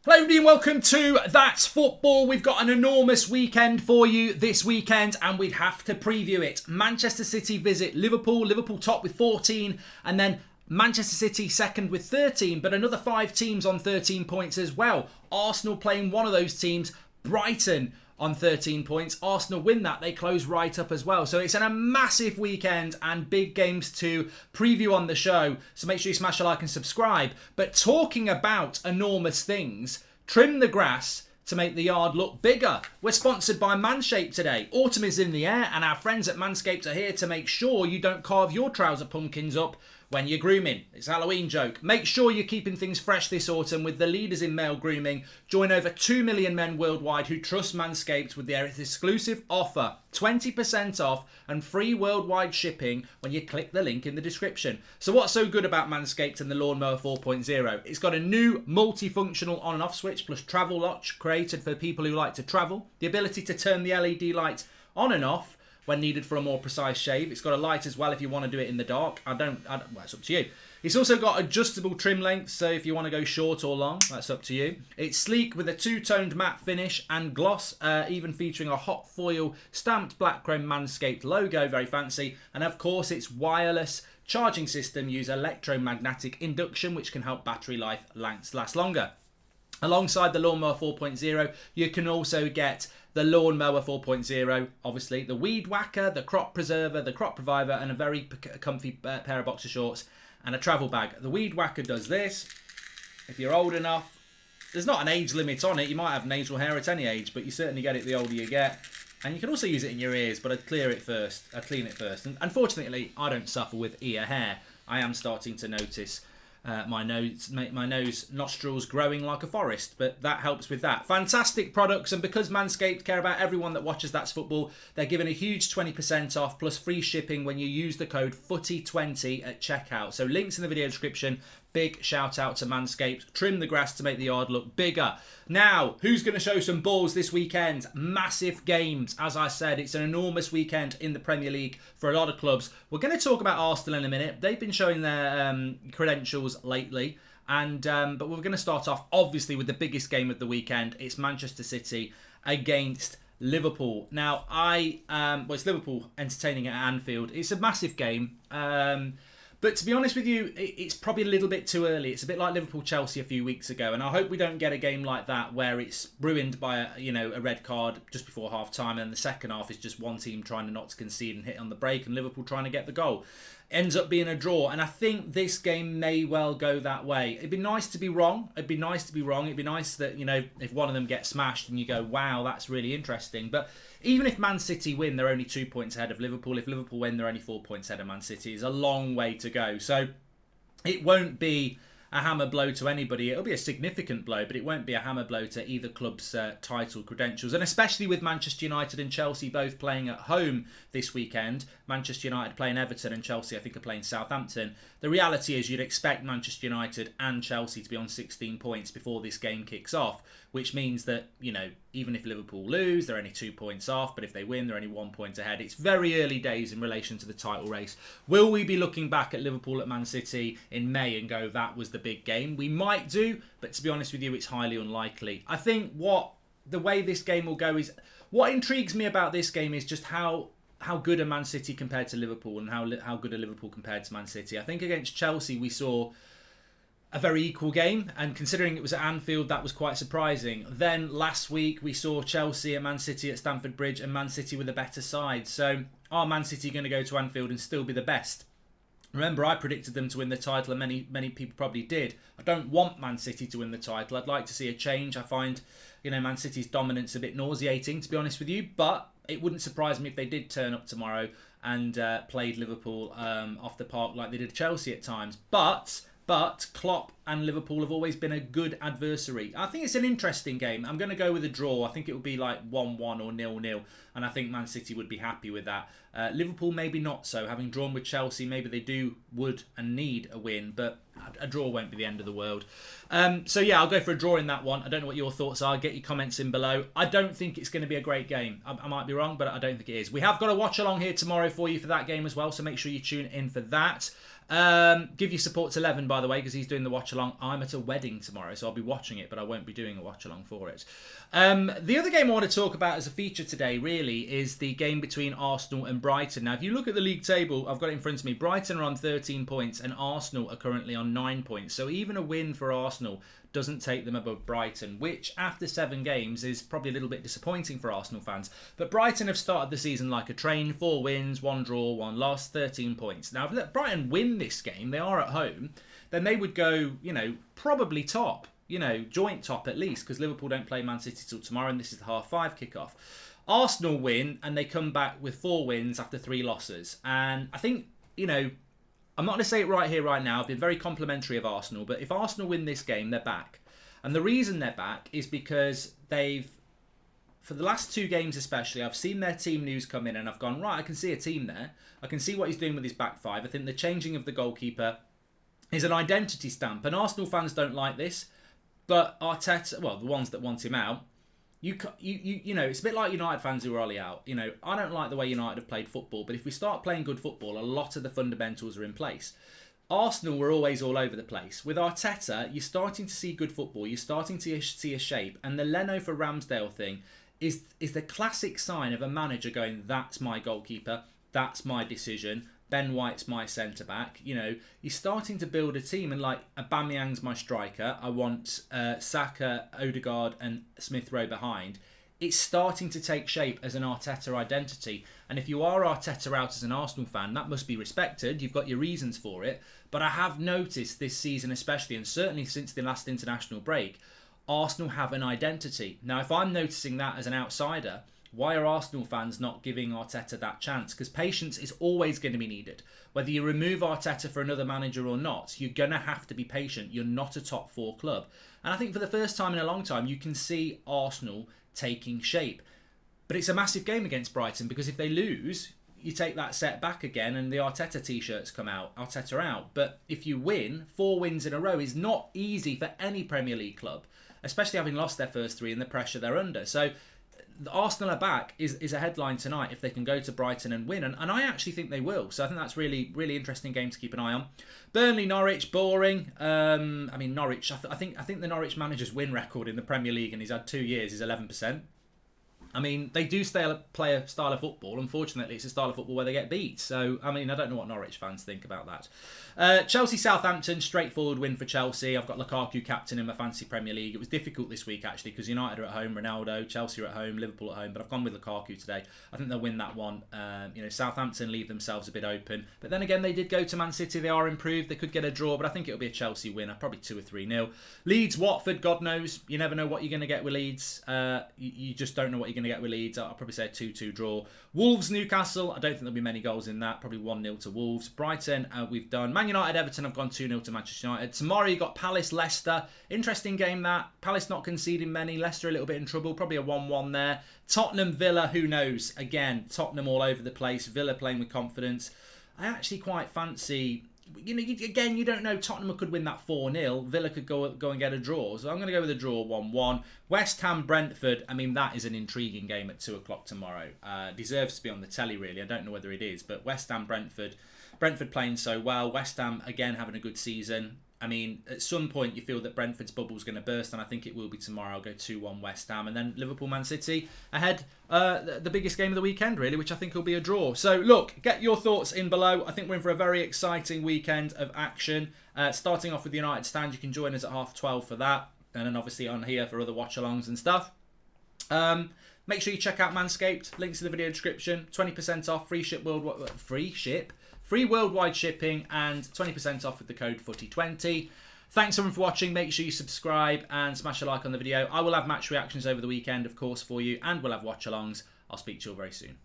Hello everybody and welcome to That's Football. We've got an enormous weekend for you this weekend and we'd have to preview it. Manchester City visit Liverpool. Liverpool top with 14 and then Manchester City second with 13, but another 5 teams on 13 points as well. Arsenal playing one of those teams, Brighton on 13 points. Arsenal win that, they close right up as well. So it's a massive weekend and big games to preview on the show. So make sure you smash a like and subscribe. But talking about enormous things, trim the grass to make the yard look bigger. We're sponsored by Manscaped today. Autumn is in the air and our friends at Manscaped are here to make sure you don't carve your trouser pumpkins up when you're grooming. It's a Halloween joke. Make sure you're keeping things fresh this autumn with the leaders in male grooming. Join over 2 million men worldwide who trust Manscaped with their exclusive offer. 20% off and free worldwide shipping when you click the link in the description. So what's so good about Manscaped and the Lawnmower 4.0? It's got a new multifunctional on and off switch plus travel lock created for people who like to travel. The ability to turn the LED light on and off when needed for a more precise shave. It's got a light as well if you want to do it in the dark. Well, it's up to you. It's also got adjustable trim lengths, so if you want to go short or long, that's up to you. It's sleek with a two-toned matte finish and gloss, even featuring a hot foil stamped black chrome Manscaped logo, very fancy. And of course, its wireless charging system use electromagnetic induction, which can help battery life last longer. Alongside the Lawnmower 4.0, you can also get the Lawnmower 4.0, obviously, the Weed Whacker, the Crop Preserver, the Crop Reviver, and a very comfy pair of boxer shorts and a travel bag. The Weed Whacker does this. If you're old enough, there's not an age limit on it. You might have nasal hair at any age, but you certainly get it the older you get. And you can also use it in your ears, but I'd clean it first. And unfortunately, I don't suffer with ear hair. I am starting to notice my nose nostrils growing like a forest, but that helps with that. Fantastic products, and because Manscaped care about everyone that watches That's Football, they're giving a huge 20% off plus free shipping when you use the code FOOTY20 at checkout. So links in the video description. Big shout out to Manscaped. Trim the grass to make the yard look bigger. Now, who's going to show some balls this weekend? Massive games. As I said, it's an enormous weekend in the Premier League for a lot of clubs. We're going to talk about Arsenal in a minute. They've been showing their credentials lately. But we're going to start off, obviously, with the biggest game of the weekend. It's Manchester City against Liverpool. Now, it's Liverpool entertaining at Anfield. It's a massive game. But to be honest with you, it's probably a little bit too early. It's a bit like Liverpool-Chelsea a few weeks ago. And I hope we don't get a game like that where it's ruined by a red card just before half-time. And the second half is just one team trying not to concede and hit on the break and Liverpool trying to get the goal. Ends up being a draw. And I think this game may well go that way. It'd be nice to be wrong. It'd be nice that, if one of them gets smashed and you go, wow, that's really interesting. But even if Man City win, they're only 2 points ahead of Liverpool. If Liverpool win, they're only 4 points ahead of Man City. It's a long way to go. So it won't be a hammer blow to anybody. It'll be a significant blow, but it won't be a hammer blow to either club's title credentials. And especially with Manchester United and Chelsea both playing at home this weekend. Manchester United playing Everton and Chelsea, I think, are playing Southampton. The reality is you'd expect Manchester United and Chelsea to be on 16 points before this game kicks off, which means that, even if Liverpool lose, they're only 2 points off, but if they win, they're only 1 point ahead. It's very early days in relation to the title race. Will we be looking back at Liverpool at Man City in May and go, that was the big game? We might do, but to be honest with you, it's highly unlikely. I think the way this game will go is, what intrigues me about this game is just how good are Man City compared to Liverpool and how good are Liverpool compared to Man City. I think against Chelsea we saw a very equal game, and considering it was at Anfield, that was quite surprising. Then last week we saw Chelsea and Man City at Stamford Bridge, and Man City were the better side. So are Man City going to go to Anfield and still be the best? Remember, I predicted them to win the title, and many people probably did. I don't want Man City to win the title. I'd like to see a change. I find, Man City's dominance a bit nauseating, to be honest with you. But it wouldn't surprise me if they did turn up tomorrow and played Liverpool off the park like they did Chelsea at times. But Klopp and Liverpool have always been a good adversary. I think it's an interesting game. I'm going to go with a draw. I think it will be like 1-1 or 0-0. And I think Man City would be happy with that. Liverpool maybe not so. Having drawn with Chelsea, maybe they would and need a win. But a draw won't be the end of the world. So yeah, I'll go for a draw in that one. I don't know what your thoughts are. Get your comments in below. I don't think it's going to be a great game. I might be wrong, but I don't think it is. We have got a watch along here tomorrow for you for that game as well, so make sure you tune in for that. Give your support to Levin, by the way, because he's doing the watch along. I'm at a wedding tomorrow, so I'll be watching it, but I won't be doing a watch along for it. The other game I want to talk about as a feature today really is the game between Arsenal and Brighton. Now, if you look at the league table, I've got it in front of me. Brighton are on 13 points and Arsenal are currently on 9 points. So even a win for Arsenal doesn't take them above Brighton, which after 7 games is probably a little bit disappointing for Arsenal fans. But Brighton have started the season like a train, 4 wins, 1 draw, 1 loss, 13 points. Now, if Brighton win this game, they are at home, then they would go, probably top, joint top at least, because Liverpool don't play Man City till tomorrow, and this is the half-5 kickoff. Arsenal win, and they come back with 4 wins after 3 losses. And I think, I'm not going to say it right here, right now. I've been very complimentary of Arsenal, but if Arsenal win this game, they're back. And the reason they're back is because for the last 2 games especially, I've seen their team news come in and I've gone, right, I can see a team there. I can see what he's doing with his back 5. I think the changing of the goalkeeper is an identity stamp. And Arsenal fans don't like this, but Arteta, well, the ones that want him out, it's a bit like United fans who are Ollie out. I don't like the way United have played football, but if we start playing good football, a lot of the fundamentals are in place. Arsenal were always all over the place. With Arteta, you're starting to see good football. You're starting to see a shape. And the Leno for Ramsdale thing is the classic sign of a manager going, that's my goalkeeper, that's my decision, Ben White's my centre-back. You're starting to build a team, and like Aubameyang's my striker. I want Saka, Odegaard and Smith Rowe behind. It's starting to take shape as an Arteta identity. And if you are Arteta out as an Arsenal fan, that must be respected. You've got your reasons for it. But I have noticed this season especially, and certainly since the last international break, Arsenal have an identity. Now, if I'm noticing that as an outsider, why are Arsenal fans not giving Arteta that chance? Because patience is always going to be needed. Whether you remove Arteta for another manager or not, you're going to have to be patient. You're not a top 4 club. And I think for the first time in a long time, you can see Arsenal taking shape. But it's a massive game against Brighton, because if they lose, you take that set back again and the Arteta t-shirts come out, Arteta out. But if you win, 4 wins in a row is not easy for any Premier League club, especially having lost their first 3 and the pressure they're under. So Arsenal are back is a headline tonight if they can go to Brighton and win, and I actually think they will. So I think that's really, really interesting game to keep an eye on. Burnley, Norwich, boring. Norwich. I think the Norwich manager's win record in the Premier League, and he's had 2 years, is 11%. They do play a style of football. Unfortunately, it's a style of football where they get beat. So, I don't know what Norwich fans think about that. Chelsea-Southampton, straightforward win for Chelsea. I've got Lukaku captain in my fantasy Premier League. It was difficult this week, actually, because United are at home, Ronaldo, Chelsea are at home, Liverpool at home. But I've gone with Lukaku today. I think they'll win that one. Southampton leave themselves a bit open. But then again, they did go to Man City. They are improved. They could get a draw, but I think it'll be a Chelsea winner, probably 2 or 3-0. Leeds, Watford, God knows. You never know what you're going to get with Leeds. You just don't know what you're going to get with Leeds. I'll probably say a 2-2 draw. Wolves, Newcastle. I don't think there'll be many goals in that. Probably 1-0 to Wolves. Brighton, we've done. Man United, Everton, I've gone 2-0 to Manchester United. Tomorrow you got Palace, Leicester. Interesting game that. Palace not conceding many. Leicester a little bit in trouble. Probably a 1-1 there. Tottenham, Villa, who knows? Again, Tottenham all over the place. Villa playing with confidence. I actually quite fancy... you don't know. Tottenham could win that 4-0. Villa could go and get a draw. So I'm going to go with a draw 1-1. West Ham, Brentford. That is an intriguing game at 2 o'clock tomorrow. Deserves to be on the telly, really. I don't know whether it is. But West Ham, Brentford. Brentford playing so well. West Ham, again, having a good season. At some point you feel that Brentford's bubble is going to burst, and I think it will be tomorrow. I'll go 2-1 West Ham, and then Liverpool, Man City ahead. The biggest game of the weekend, really, which I think will be a draw. So, look, get your thoughts in below. I think we're in for a very exciting weekend of action. Starting off with the United stand, you can join us at 12:30 for that, and then obviously on here for other watch-alongs and stuff. Make sure you check out Manscaped. Links in the video description. 20% off, free worldwide shipping, and 20% off with the code FOOTY20. Thanks everyone for watching. Make sure you subscribe and smash a like on the video. I will have match reactions over the weekend, of course, for you, and we'll have watch-alongs. I'll speak to you all very soon.